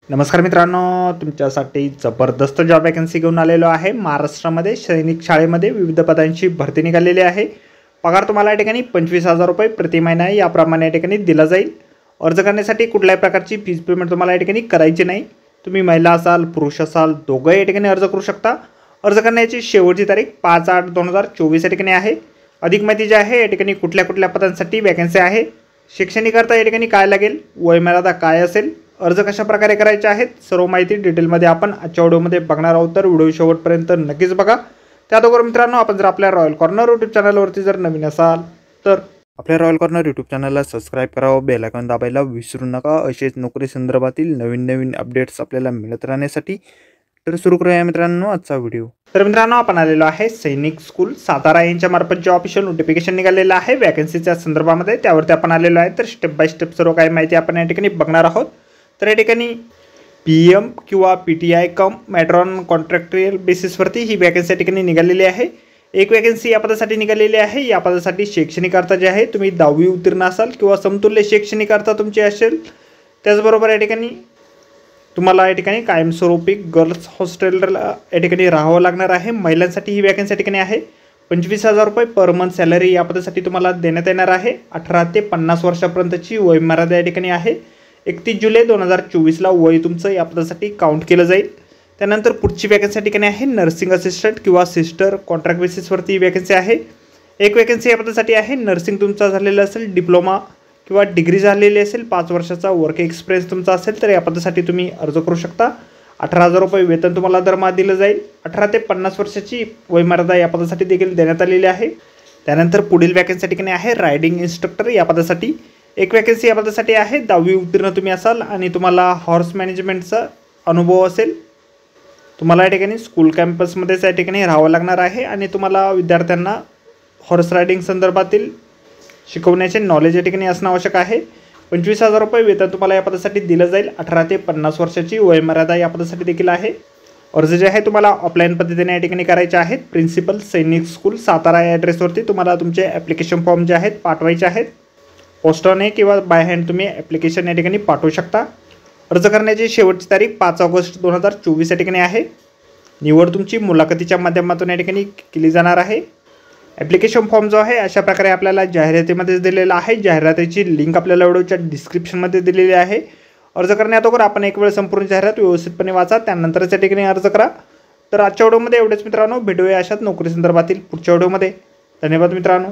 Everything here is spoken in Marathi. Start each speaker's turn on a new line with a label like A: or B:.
A: नमस्कार मित्रांनो, तुमच्यासाठी जबरदस्त जॉब वॅकन्सी घेऊन आलेलो आहे। महाराष्ट्रामध्ये सैनिक शाळेमध्ये विविध पदांची भरती निघालेली आहे। पगार तुम्हाला या ठिकाणी 25,000 रुपये प्रति महिना याप्रमाणे या ठिकाणी दिला जाईल। अर्ज करण्यासाठी कुठल्याही प्रकारची फीज पेमेंट तुम्हाला या ठिकाणी करायची नाही। तुम्ही महिला असाल पुरुष असाल दोघे या ठिकाणी अर्ज करू शकता। अर्ज करण्याची शेवटची तारीख 5/8/2024 या ठिकाणी आहे। अधिक माहिती जी आहे या ठिकाणी कुठल्या पदांसाठी वॅकन्सी आहे, शैक्षणिक अर्थ या ठिकाणी काय लागेल, वयमर्यादा काय असेल, अर्ज कशा प्रकारे करायचे आहेत, सर्व माहिती डिटेलमध्ये आपण आजच्या व्हिडिओमध्ये बघणार आहोत। तर व्हिडिओ शेवटपर्यंत नक्कीच बघा। त्याचबरोबर मित्रांनो, आपण जर आपल्या रॉयल कॉर्नर यूट्यूब चॅनलवरती जर नवीन असाल तर आपल्या रॉयल कॉर्नर यूट्यूब चॅनलला सबस्क्राईब करावं, बेल आयकॉन दाबायला विसरू नका। असेच नोकरी संदर्भातील नवीन अपडेट्स आपल्याला मिळत राहण्यासाठी। तर सुरू करूया मित्रांनो आजचा व्हिडिओ। तर मित्रांनो, आपण आलेलो आहे सैनिक स्कूल सातारा यांच्या मार्फत जे ऑफिशियल नोटिफिकेशन निघालेलं आहे वॅकन्सीच्या संदर्भामध्ये, त्यावरती आपण आलेलो आहे। तर स्टेप बाय स्टेप सर्व काही माहिती आपण या ठिकाणी बघणार आहोत। तर या ठिकाणी PM किंवा PTI कम मॅट्रॉन कॉन्ट्रॅक्टुअल बेसिसवरती ही वॅकन्सी या ठिकाणी निघालेली आहे। एक वॅकन्सी या पदासाठी निघालेली आहे। या पदासाठी शैक्षणिक अर्थ जे आहे तुम्ही 10वी उत्तीर्ण असाल किंवा समतुल्य शैक्षणिक अर्थ तुमची असेल। त्याचबरोबर या ठिकाणी तुम्हाला या ठिकाणी कायमस्वरूपी गर्ल्स हॉस्टेलला या ठिकाणी राहावं लागणार आहे। महिलांसाठी ही वॅकन्सी या ठिकाणी आहे। 25,000 रुपये पर मंथ सॅलरी या पदासाठी तुम्हाला देण्यात येणार आहे। 18 ते 50 वर्षापर्यंतची वयमर्यादा या ठिकाणी आहे। 31 जुलै 2024ला वय तुमचं या पदासाठी काउंट केलं जाईल। त्यानंतर पुढची वॅकन्सी या ठिकाणी आहे नर्सिंग असिस्टंट किंवा सिस्टर कॉन्ट्रॅक्ट बेसिसवरती ही वॅकन्सी आहे। एक वॅकन्सी या पदासाठी आहे नर्सिंग तुमचा झालेला असेल, डिप्लोमा किंवा डिग्री झालेली असेल, 5 वर्षाचा वर्क एक्सपिरियन्स तुमचा असेल तर या पदासाठी तुम्ही अर्ज करू शकता। 18,000 रुपये वेतन तुम्हाला दरमहा दिलं जाईल। 18 ते 50 वर्षाची वयमर्यादा या पदासाठी देखील देण्यात आलेली आहे। त्यानंतर पुढील वॅकन्सी या ठिकाणी आहे रायडिंग इन्स्ट्रक्टर या पदासाठी। एक वॅकन्सी या पदासाठी आहे 10वी उत्तीर्ण तुम्ही असाल आणि तुम्हाला हॉर्स मॅनेजमेंटचा अनुभव असेल। तुम्हाला या ठिकाणी स्कूल कॅम्पसमध्येच या ठिकाणी राहावं लागणार आहे आणि तुम्हाला विद्यार्थ्यांना हॉर्स रायडिंग संदर्भातील शिकवण्याचे नॉलेज या ठिकाणी असणं आवश्यक आहे। 25,000 रुपये वेतन तुम्हाला या पदासाठी दिलं जाईल। 18 ते 50 वर्षाची वयमर्यादा या पदासाठी देखील आहे। अर्ज जे आहे तुम्हाला ऑफलाईन पद्धतीने या ठिकाणी करायचे आहेत। प्रिन्सिपल सैनिक स्कूल सातारा या ॲड्रेसवरती तुम्हाला तुमचे ॲप्लिकेशन फॉर्म जे आहेत पाठवायचे आहेत। पोस्टाने किंवा बाय हँड तुम्ही ॲप्लिकेशन या ठिकाणी पाठवू शकता। अर्ज करण्याची शेवटची तारीख 5 ऑगस्ट 2024 या ठिकाणी आहे। निवड तुमची मुलाखतीच्या माध्यमातून या ठिकाणी केली जाणार आहे। ॲप्लिकेशन फॉर्म जो आहे अशा प्रकारे आपल्याला जाहिरातीमध्येच दिलेला आहे। जाहिरातीची लिंक आपल्याला व्हिडिओच्या डिस्क्रिप्शनमध्ये दिलेली आहे। अर्ज करण्याअगोदर आपण एक वेळ संपूर्ण जाहिरात व्यवस्थितपणे वाचा, त्यानंतरच या ठिकाणी अर्ज करा। तर आजच्या व्हिडिओमध्ये एवढेच मित्रांनो, भेटूया अशाच नोकरी संदर्भातील पुढच्या व्हिडिओमध्ये। धन्यवाद मित्रांनो।